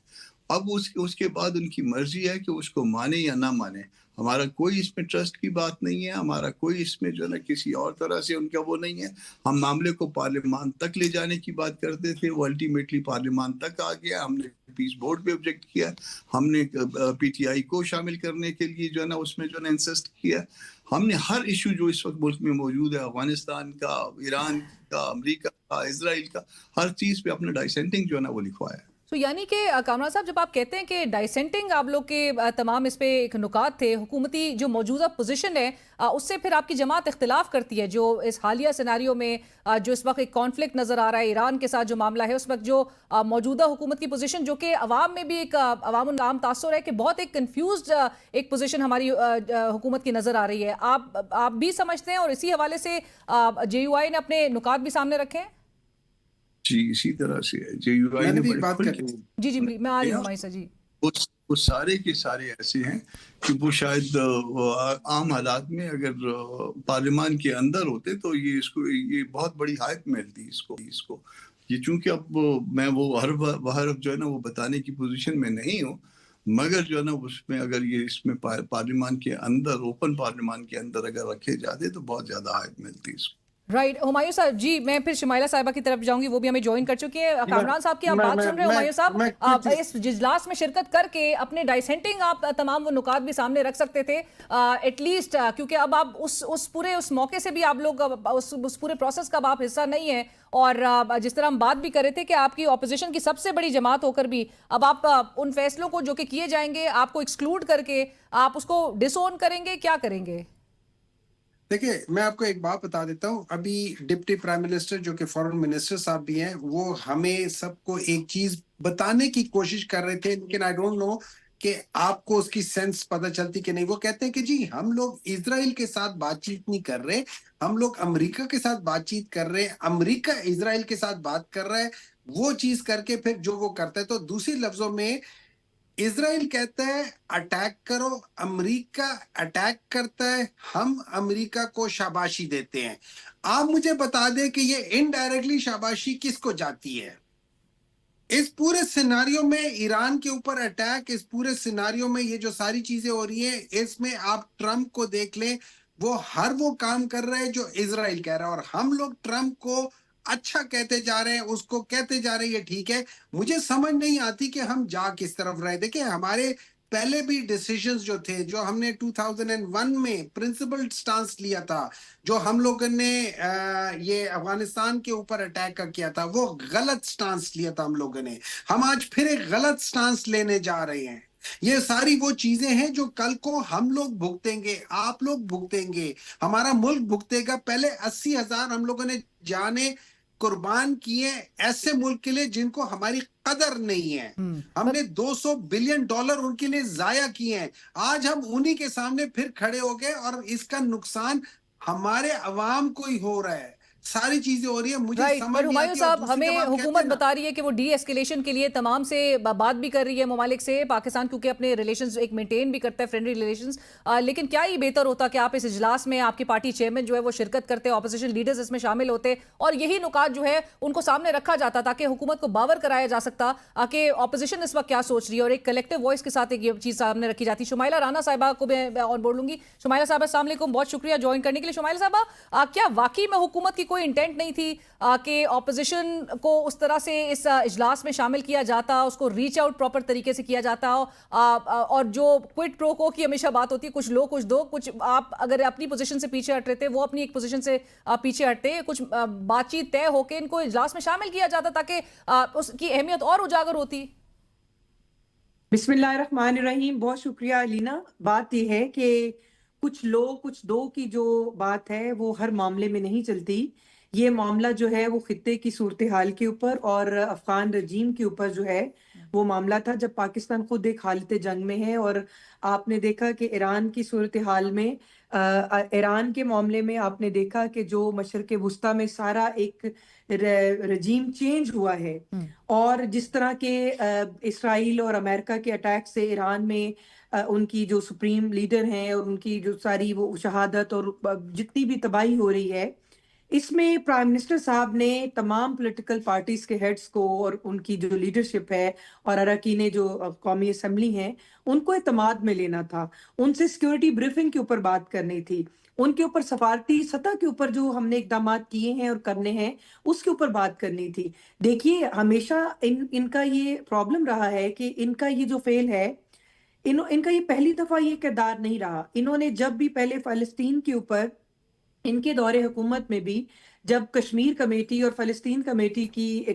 अब उसके बाद उनकी मर्जी है कि उसको माने या ना माने। हमारा कोई इसमें ट्रस्ट की बात नहीं है, हमारा कोई इसमें जो है किसी और तरह से उनका वो नहीं है। हम मामले को पार्लियामान तक ले जाने की बात करते थे, वो अल्टीमेटली पार्लियामान तक आ गया। हमने पीस बोर्ड पे ऑब्जेक्ट किया, हमने पीटीआई को शामिल करने के लिए जो है ना उसमें जो है इंसिस्ट किया। हमने हर इशू जो इस वक्त मुल्क में मौजूद है, अफगानिस्तान का, ईरान का, अमेरिका का, इसराइल का, हर चीज़ पे अपना डाइसेंटिंग जो है ना वो लिखवाया है।
तो यानी कि कामरान साहब, जब आप कहते हैं कि डाइसेंटिंग आप लोग के तमाम इस पे एक नुकात थे, हुकूमती जो मौजूदा पोजीशन है उससे फिर आपकी जमात इख्तिलाफ करती है, जो इस हालिया सिनारियो में जो इस वक्त एक कॉन्फ्लिक्ट नज़र आ रहा है ईरान के साथ जो मामला है, उस वक्त जो मौजूदा हुकूमत की पोजीशन, जो कि अवाम में भी एक अवाम आम तासुर है कि बहुत एक कन्फ्यूज्ड एक पोजीशन हमारी हुकूमत की नज़र आ रही है। आप भी समझते हैं और इसी हवाले से JUI ने अपने नुकात भी सामने रखे हैं?
जी, इसी तरह से है। JUI ने
भी बात कर
जी मैं आ रही हूँ हमारी जी।
वो सारे के सारे ऐसे हैं कि वो शायद आम हालात में अगर पार्लियामान के अंदर होते तो ये बहुत बड़ी हाइप मिलती इसको। ये चूंकि अब मैं वो हर जो है ना वो बताने की पोजीशन में नहीं हूँ, मगर जो है ना उसमें अगर ये इसमें पार्लियामान के अंदर, ओपन पार्लियामान के अंदर अगर रखे जाते तो बहुत ज्यादा हाइप मिलती इसको।
राइट हुमायूं साहब जी, मैं फिर शुमाइला साहिबा की तरफ जाऊंगी, वो भी हमें ज्वाइन कर चुकी है। कामरान साहब की आप बात सुन रहे हो हुमायूं साहब, इस इजलास में शिरकत करके अपने डाइसेंटिंग आप तमाम वो नुकात भी सामने रख सकते थे एटलीस्ट, क्योंकि अब आप उस मौके से भी आप लोग उस पूरे प्रोसेस का आप हिस्सा नहीं है। और जिस तरह हम बात भी कर रहे थे कि आपकी ऑपोजिशन की सबसे बड़ी जमात होकर भी अब आप उन फैसलों को जो कि किए जाएंगे आपको एक्सक्लूड करके आप उसको डिसोन करेंगे, क्या करेंगे?
देखिए, मैं आपको एक बात बता देता हूँ। अभी डिप्टी प्राइम मिनिस्टर जो कि फॉरेन मिनिस्टर साहब भी हैं, वो हमें सबको एक चीज बताने की कोशिश कर रहे थे, लेकिन आई डोंट नो कि आपको उसकी सेंस पता चलती कि नहीं। वो कहते हैं कि जी हम लोग इजराइल के साथ बातचीत नहीं कर रहे, हम लोग अमेरिका के साथ बातचीत कर रहे हैं, अमेरिका इजराइल के साथ बात कर रहा है। वो चीज करके फिर जो वो करता है, तो दूसरे लफ्जों में इजराइल कहता है अटैक करो, अमेरिका अटैक करता है, हम अमेरिका को शाबाशी देते हैं। आप मुझे बता दें कि ये इनडायरेक्टली शाबाशी किसको जाती है? इस पूरे सिनारियो में ईरान के ऊपर अटैक, इस पूरे सिनारियो में ये जो सारी चीजें हो रही हैं, इसमें आप ट्रंप को देख लें, वो काम कर रहे हैं जो इजराइल कह रहा है, और हम लोग ट्रंप को अच्छा कहते जा रहे हैं, उसको कहते जा रहे हैं ये ठीक है। मुझे समझ नहीं आती कि हम जा किस तरफ रहे। देखिए, हमारे पहले भी डिसीजंस जो थे, जो हमने 2001 में प्रिंसिपल स्टांस लिया था, जो हम लोगों ने ये अफगानिस्तान के ऊपर अटैक का किया था, वो गलत स्टांस लिया था हम लोगों ने। हम आज फिर एक गलत स्टांस लेने जा रहे हैं। ये सारी वो चीजें हैं जो कल को हम लोग भुगतेंगे, आप लोग भुगतेंगे, हमारा मुल्क भुगतेगा। पहले 80,000 हम लोगों ने जाने कुर्बान किए ऐसे मुल्क के लिए जिनको हमारी कदर नहीं है। हमने $200 बिलियन उनके लिए जाया किए हैं। आज हम उन्हीं के सामने फिर खड़े हो गए और इसका नुकसान हमारे अवाम को ही हो रहा है। सारी चीजें हो रही है। मुझे समझ नहीं
हुमायूं साहब, हमें हुकूमत बता रही है कि वो डी एस्केलेशन के लिए तमाम से बात भी कर रही है ममालिक से। पाकिस्तान क्योंकि अपने रिलेशंस एक मेंटेन भी करता है, फ्रेंडली रिलेशंस, लेकिन क्या ये बेहतर होता कि आप इस इजलास में आपकी पार्टी चेयरमैन जो है वो शिरकत करते, ऑपोजिशन लीडर्स इसमें शामिल होते और यही नुकात जो है उनको सामने रखा जाता ताकि हुकूमत को बावर कराया जा सकता कि ऑपोजिशन इस वक्त क्या सोच रही है और एक कलेक्टिव वॉइस के साथ एक ये चीज सामने रखी जाती। शुमाइला राना साहिबा को मैं ऑन बोर्ड लूंगी। शुमाइला साहब, अस्सलाम वालेकुम, बहुत शुक्रिया ज्वाइन करने के लिए। शुमाइला साहबा, क्या वाकई में हुकूमत की कोई इंटेंट नहीं थी कि ऑपोजिशन को उस तरह से इस इजलास में शामिल किया जाता, उसको रीच आउट प्रॉपर तरीके से किया जाता हो, और जो क्विड प्रो को की हमेशा बात होती है, कुछ लो कुछ दो, कुछ आप अगर अपनी पोजीशन से पीछे हट रहे थे, वो अपनी एक पोजीशन से पीछे हटते, कुछ बातचीत तय होकर इनको इजलास में शामिल किया जाता ताकि उसकी अहमियत और उजागर होती।
बिस्मिल्लाहिर्रहमानिर्रहीम। बहुत शुक्रिया अलीना। बात यह है कि कुछ लोग कुछ दो की जो बात है वो हर मामले में नहीं चलती। ये मामला जो है वो खित्ते की सूरत हाल के ऊपर और अफगान रजीम के ऊपर जो है वो मामला था, जब पाकिस्तान खुद एक हालत जंग में है। और आपने देखा कि ईरान की सूरत हाल में ईरान के मामले में आपने देखा कि जो मशरक़ वुस्ता में सारा एक रजीम चेंज हुआ है, और जिस तरह के इसराइल और अमेरिका के अटैक से ईरान में उनकी जो सुप्रीम लीडर हैं और उनकी जो सारी वो शहादत और जितनी भी तबाही हो रही है, इसमें प्राइम मिनिस्टर साहब ने तमाम पॉलिटिकल पार्टीज के हेड्स को और उनकी जो लीडरशिप है और अरकान जो कौमी असम्बली हैं उनको एतमाद में लेना था, उनसे सिक्योरिटी ब्रीफिंग के ऊपर बात करनी थी, उनके ऊपर सफारती सतह के ऊपर जो हमने इकदाम किए हैं और करने हैं उसके ऊपर बात करनी थी। देखिए, हमेशा इनका ये प्रॉब्लम रहा है कि इनका ये जो फेल है, इनका ये पहली दफा ये किरदार नहीं रहा। इन्होंने जब भी पहले फ़लस्तीन के ऊपर इनके दौरे हुकूमत में भी जब कश्मीर कमेटी और फ़लस्तीन कमेटी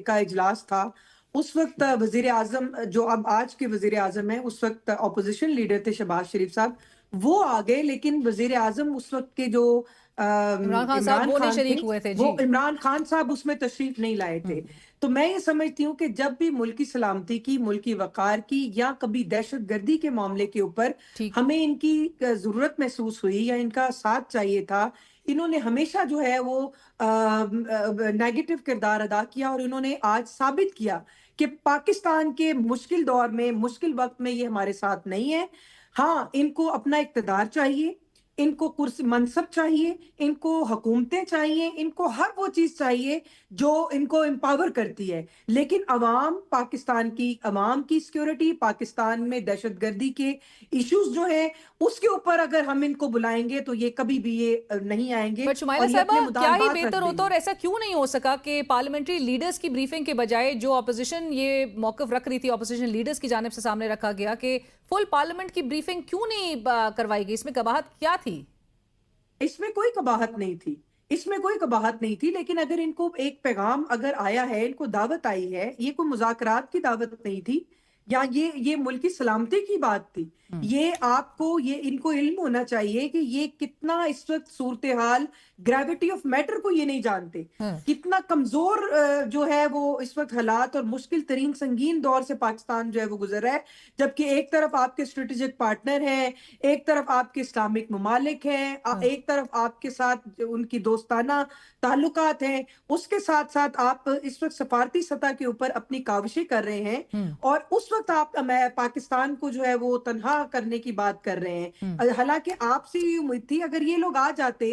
का इजलास था, उस वक्त वजीर आजम जो अब आज के वजीर आजम है, उस वक्त अपोजिशन लीडर थे शहबाज शरीफ साहब, वो आ गए, लेकिन वजीर आजम उस वक्त के जो
इमरान खान साहब वो नहीं शरीक हुए थे,
वो इमरान खान साहब उसमें तशरीफ नहीं लाए थे। तो मैं ये समझती हूँ कि जब भी मुल्की सलामती की, मुल्की वकार की या कभी दहशत गर्दी के मामले के ऊपर हमें इनकी जरूरत महसूस हुई या इनका साथ चाहिए था, इन्होंने हमेशा जो है वो नेगेटिव किरदार अदा किया। और इन्होंने आज साबित किया कि पाकिस्तान के मुश्किल दौर में, मुश्किल वक्त में ये हमारे साथ नहीं है। हाँ, इनको अपना इक़्तिदार चाहिए, इनको कुर्सी मनसब चाहिए, इनको हुकूमतें चाहिए, इनको हर वो चीज चाहिए जो इनको एम्पावर करती है। लेकिन अवाम, पाकिस्तान की अवाम की सिक्योरिटी, पाकिस्तान में दहशतगर्दी के इश्यूज जो है उसके ऊपर अगर हम इनको बुलाएंगे तो ये कभी भी ये नहीं आएंगे।
बट शुमाइला साहिबा, क्या ही बेहतर होता और ऐसा क्यों नहीं हो सका कि पार्लियामेंट्री लीडर्स की ब्रीफिंग के बजाय जो अपोजिशन ये मौक़िफ़ रख रही थी, अपोजिशन लीडर्स की जानिब से सामने रखा गया कि फुल पार्लियामेंट की ब्रीफिंग क्यों नहीं करवाई गई? इसमें कबाहत क्या थी?
इसमें कोई कबाहत नहीं थी, इसमें कोई कबाहत नहीं थी। लेकिन अगर इनको एक पैगाम अगर आया है, इनको दावत आई है, ये कोई मुज़ाकरात की दावत नहीं थी या ये मुल्की सलामती की बात थी। ये आपको, ये इनको इल्म होना चाहिए कि ये कितना इस वक्त सूरत हाल, ग्रेविटी ऑफ मैटर को ये नहीं जानते, कितना कमजोर जो है वो इस वक्त हालात और मुश्किल तरीन संगीन दौर से पाकिस्तान जो है वो गुजर रहा है। जबकि एक तरफ आपके स्ट्रेटेजिक पार्टनर हैं, एक तरफ आपके इस्लामिक ममालिक हैं, एक तरफ आपके साथ उनकी दोस्ताना ताल्लुकात हैं, उसके साथ साथ आप इस वक्त सफारती सतह के ऊपर अपनी काविशें कर रहे हैं, और उस वक्त आप पाकिस्तान को जो है वो तनहा करने की बात कर रहे हैं। हालांकि आपसे ये उम्मीद थी अगर ये लोग आ जाते,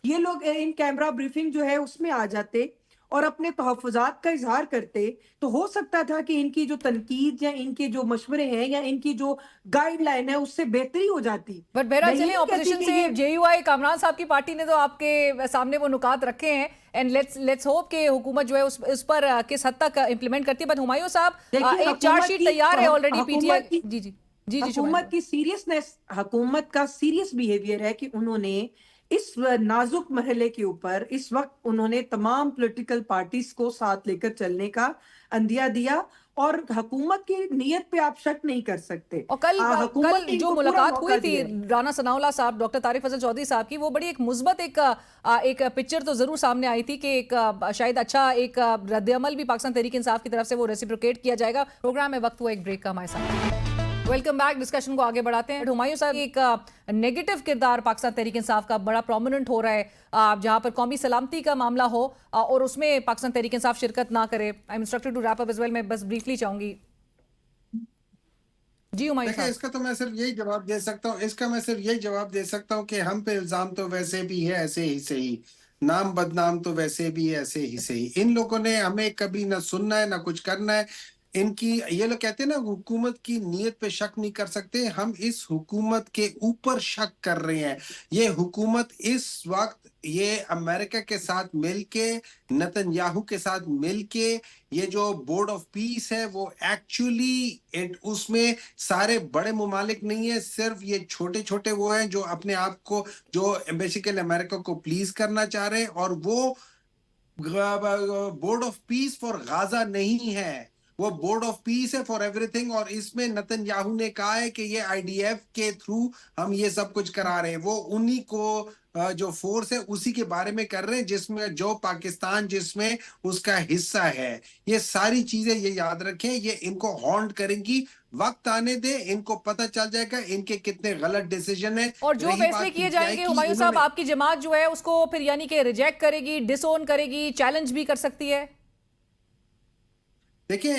ये लोग इन कैमरा ब्रीफिंग जो है उसमें आ जाते और अपने तहफ़्फ़ुज़ात का इजहार करते, तो हो सकता था कि इनकी जो तनकीद या इनके जो मशवरे हैं या इनकी जो गाइडलाइन है उससे बेहतरी हो जाती।
बट बहरहाल चलिए, ऑपोजिशन से जेयूआई कामरान साहब की पार्टी ने तो आपके सामने वो नुकात रखे हैं, एंड लेट्स होप कि हुकूमत जो है उस पर किस हद तक इम्प्लीमेंट करती है। बट हुमायूं साहब, एक चार्जशीट तैयार है ऑलरेडी पीटीआई। जी
हुकूमत की सीरियसनेस, हुकूमत का सीरियस बिहेवियर है कि उन्होंने इस नाजुक मरहले के ऊपर इस वक्त उन्होंने तमाम पॉलिटिकल पार्टीज को साथ लेकर चलने का अंदिया दिया, और हुकूमत की नीयत पे आप शक नहीं कर सकते।
और कल जो मुलाकात हुई थी राना सनाउल्लाह साहब, डॉक्टर तारिक फजल चौधरी साहब की, वो बड़ी एक मुस्बत एक पिक्चर तो जरूर सामने आई थी कि एक शायद अच्छा एक रद्द-ए-अमल भी पाकिस्तान तहरीक इंसाफ की तरफ से वो रेसिप्रोकेट किया जाएगा। प्रोग्राम में वक्त हुआ एक ब्रेक का, हमारे साथ वेलकम बैक। डिस्कशन को आगे बढ़ाते हैं। हुमायूं साहब, एक नेगेटिव किरदार पाकिस्तान तहरीक इंसाफ का बड़ा प्रोमिनेंट हो रहा है, जहां पर कौमी सलामती का मामला हो और उसमें पाकिस्तान तहरीक इंसाफ शिरकत ना करे। I am instructed to wrap up as well. मैं बस ब्रीफली चाहूंगी। जी हुमायूं साहब।
इसका तो मैं सिर्फ यही जवाब दे सकता हूँ कि हम पे इल्जाम तो वैसे भी है ऐसे ही सही, नाम बदनाम तो वैसे भी है ऐसे ही सही। इन लोगों ने हमें कभी ना सुनना है ना कुछ करना है। इनकी, ये लोग कहते हैं ना हुकूमत की नीयत पे शक नहीं कर सकते, हम इस हुकूमत के ऊपर शक कर रहे हैं। ये हुकूमत इस वक्त یہ امریکہ کے ساتھ مل کے نتن کے ساتھ مل کے یہ جو بورڈ آف پیس ہے وہ ایکچولی اس میں سارے بڑے ممالک نہیں ہیں، صرف یہ چھوٹے چھوٹے وہ ہیں جو اپنے آپ کو جو بیسیکلی امریکہ کو پلیز کرنا چاہ رہے ہیں، اور وہ بورڈ آف پیس فار غازہ نہیں ہے، وہ بورڈ آف پیس ہے فار ایوری تھنگ. اور اس میں نتن نے کہا ہے کہ یہ آئی ڈی ایف کے تھرو ہم یہ سب کچھ کرا رہے ہیں. وہ انہی کو جو فورس ہے اسی کے بارے میں کر رہے ہیں جس میں جو پاکستان جس میں اس کا حصہ ہے. یہ ساری چیزیں یہ یاد رکھیں، یہ ان کو ہانٹ کریں گی. وقت آنے دیں، ان کو پتہ چل جائے گا ان کے کتنے غلط ڈیسیجن ہیں.
اور جو فیصلے کیے جائیں گے ہمایوں صاحب، آپ کی جماعت جو ہے اس کو پھر یعنی کہ ریجیکٹ کرے گی، ڈس اون کرے گی، چیلنج بھی کر سکتی ہے؟
دیکھیں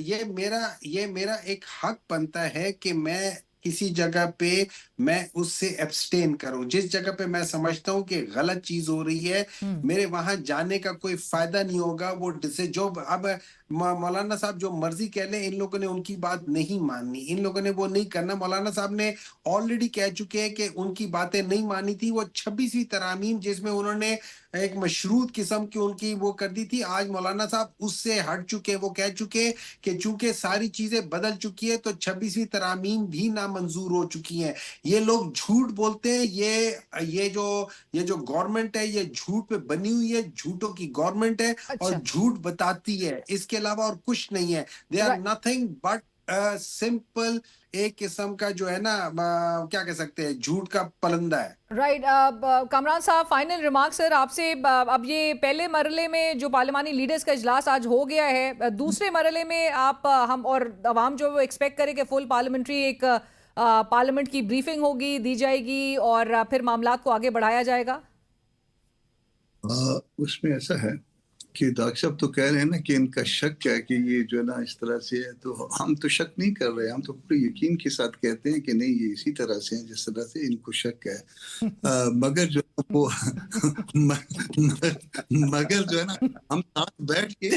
یہ میرا ایک حق بنتا ہے کہ میں کسی جگہ پہ میں اس سے ایبسٹین کروں. جس جگہ پہ میں سمجھتا ہوں کہ غلط چیز ہو رہی ہے میرے وہاں جانے کا کوئی فائدہ نہیں ہوگا. وہ جو اب مولانا صاحب جو مرضی کہہ لیں، ان لوگوں نے ان کی بات نہیں ماننی، ان لوگوں نے وہ نہیں کرنا. مولانا صاحب نے آلریڈی کہہ چکے ہیں کہ ان کی باتیں نہیں مانی تھی. وہ 26ویں ترامیم جس میں انہوں نے ایک مشروط قسم کی ان کی وہ کر دی تھی، آج مولانا صاحب اس سے ہٹ چکے. وہ کہہ چکے کہ چونکہ ساری چیزیں بدل چکی ہے تو 26ویں ترامیم بھی نامنظور ہو چکی ہیں. یہ لوگ جھوٹ بولتے ہیں. یہ جو گورنمنٹ ہے یہ جھوٹ پہ بنی ہوئی ہے، جھوٹوں کی گورنمنٹ ہے اور جھوٹ بتاتی ہے، اس کے علاوہ اور کچھ نہیں ہے. They are nothing but simple ایک قسم کا جو ہے نا کیا کہہ سکتے ہیں، جھوٹ کا پلندہ ہے.
رائٹ. کامران صاحب، فائنل ریمارک سر آپ سے. اب یہ پہلے مرحلے میں جو پارلیمانی لیڈرز کا اجلاس آج ہو گیا ہے، دوسرے مرحلے میں ہم اور عوام جو ایکسپیکٹ کرے کہ فل پارلیمنٹری ایک پارلیمنٹ کی بریفنگ ہوگی، دی جائے گی اور پھر معاملات کو آگے بڑھایا جائے گا؟
اس میں ایسا ہے کہ ڈاکٹر صاحب تو کہہ رہے ہیں نا کہ ان کا شک ہے کہ یہ جو ہے نا اس طرح سے ہے، تو ہم تو شک نہیں کر رہے، ہم تو پورے یقین کے ساتھ کہتے ہیں کہ نہیں، یہ اسی طرح سے ہیں جس طرح سے ان کو شک ہے. مگر جو وہ مگر جو ہے نا ہم ساتھ بیٹھ کے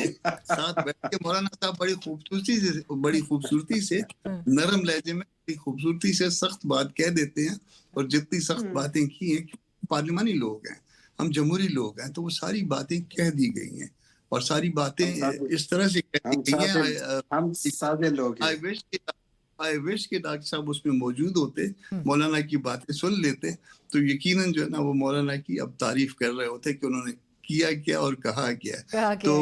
مولانا صاحب بڑی خوبصورتی سے نرم لہجے میں بڑی خوبصورتی سے سخت بات کہہ دیتے ہیں. اور جتنی سخت باتیں کی ہیں، پارلیمانی لوگ ہیں، ہم جمہوری لوگ ہیں، تو وہ ساری باتیں کہہ دی گئی ہیں اور ساری باتیں اس طرح سے کہہ دی گئی ہیں.
ہم سادے لوگ ہیں.
آئی وش کہ ڈاکٹر صاحب اس میں موجود ہوتے، مولانا کی باتیں سن لیتے، تو یقیناً جو ہے نا وہ مولانا کی اب تعریف کر رہے ہوتے کہ انہوں نے کیا کیا اور کہا کیا. تو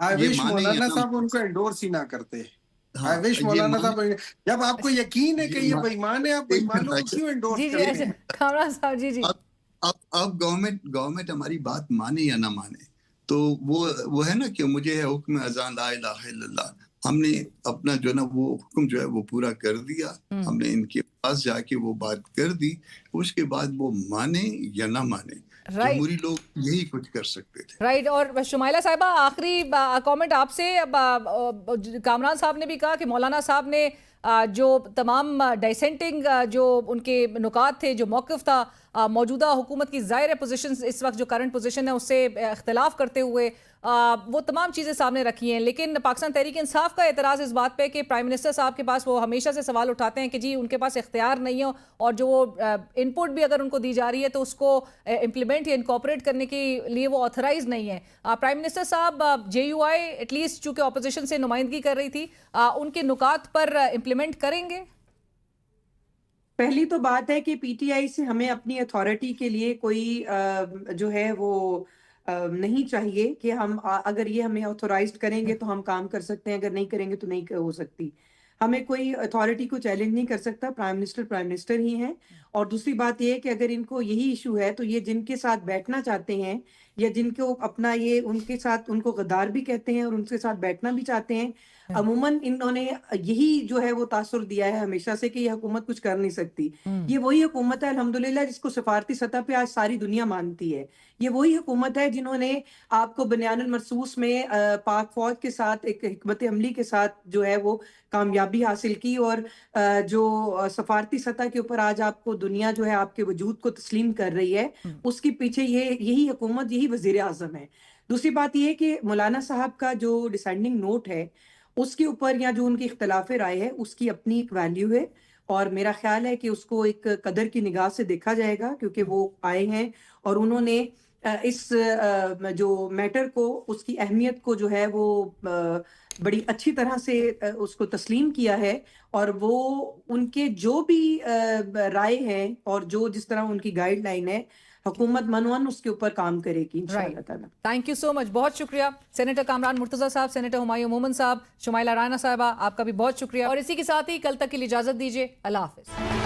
آئی وش مولانا صاحب ان کو انڈورس ہی نہ کرتے. آئی وش مولانا صاحب جب آپ کو یقین ہے کہ یہ بے ایمان ہے، آپ بے ایمانوں کو کیوں انڈورس کرتے ہیں؟
کامران صاحب جی
اب گورنمنٹ ہماری بات مانے یا نہ مانے، تو وہ ہے نا کہ مجھے ہے حکم اذان لا الہ الا اللہ. ہم نے اپنا جو ہے نا وہ حکم جو ہے وہ پورا کر دیا. ہم نے ان کے پاس جا کے وہ بات کر دی. اس کے بعد وہ مانے یا نہ مانے، جمہوری لوگ یہی کچھ کر سکتے تھے.
رائٹ. اور شمائلہ صاحبہ، آخری کامنٹ آپ سے. کامران صاحب نے بھی کہا کہ مولانا صاحب نے جو تمام ڈائسینٹنگ جو ان کے نکات تھے، جو موقف تھا موجودہ حکومت کی ظاہر پوزیشن اس وقت جو کرنٹ پوزیشن ہے اس سے اختلاف کرتے ہوئے وہ تمام چیزیں سامنے رکھی ہیں. لیکن پاکستان تحریک انصاف کا اعتراض اس بات پہ کہ پرائم منسٹر صاحب کے پاس وہ ہمیشہ سے سوال اٹھاتے ہیں کہ جی ان کے پاس اختیار نہیں ہے، اور جو وہ ان پٹ بھی اگر ان کو دی جا رہی ہے تو اس کو امپلیمنٹ یا انکارپوریٹ کرنے کے لیے وہ آتھرائز نہیں ہے. پرائم منسٹر صاحب JUI ایٹ لیسٹ چونکہ اپوزیشن سے نمائندگی کر رہی تھی، ان کے نکات پر امپلیمنٹ کریں گے؟
پہلی تو بات ہے کہ PTI سے ہمیں اپنی اتھارٹی کے لیے کوئی جو ہے وہ نہیں چاہیے کہ ہم اگر یہ ہمیں آتھورائزڈ کریں گے تو ہم کام کر سکتے ہیں، اگر نہیں کریں گے تو نہیں ہو سکتی. ہمیں کوئی اتھارٹی کو چیلنج نہیں کر سکتا. پرائم منسٹر ہی ہیں. اور دوسری بات یہ ہے کہ اگر ان کو یہی ایشو ہے تو یہ جن کے ساتھ بیٹھنا چاہتے ہیں یا جن کو اپنا یہ ان کے ساتھ ان کو غدار بھی کہتے ہیں اور ان کے ساتھ بیٹھنا بھی چاہتے ہیں، عموماً انہوں نے یہی جو ہے وہ تاثر دیا ہے ہمیشہ سے کہ یہ حکومت کچھ کر نہیں سکتی. یہ وہی حکومت ہے الحمدللہ جس کو سفارتی سطح پہ آج ساری دنیا مانتی ہے. یہ وہی حکومت ہے جنہوں نے آپ کو بنیان المرصوص میں پاک فوج کے ساتھ ایک حکمت عملی کے ساتھ جو ہے وہ کامیابی حاصل کی، اور جو سفارتی سطح کے اوپر آج آپ کو دنیا جو ہے آپ کے وجود کو تسلیم کر رہی ہے، اس کے پیچھے یہی حکومت، یہی وزیر اعظم ہے. دوسری بات یہ کہ مولانا صاحب کا جو ڈیسینڈنگ نوٹ ہے اس کے اوپر یا جو ان کی اختلاف رائے ہے اس کی اپنی ایک ویلیو ہے، اور میرا خیال ہے کہ اس کو ایک قدر کی نگاہ سے دیکھا جائے گا، کیونکہ وہ آئے ہیں اور انہوں نے اس جو میٹر کو، اس کی اہمیت کو جو ہے وہ بڑی اچھی طرح سے اس کو تسلیم کیا ہے، اور وہ ان کے جو بھی رائے ہیں اور جو جس طرح ان کی گائیڈ لائن ہے، حکومت منوان اس کے اوپر کام کرے گی انشاءاللہ تعالیٰ۔
تھینک یو سو مچ، بہت شکریہ سینیٹر کامران مرتضیٰ صاحب، سینیٹر ہمایوں مومن صاحب، شمائلہ رائنا صاحبہ، آپ کا بھی بہت شکریہ، اور اسی کے ساتھ ہی کل تک کے لیے اجازت دیجیے، اللہ حافظ۔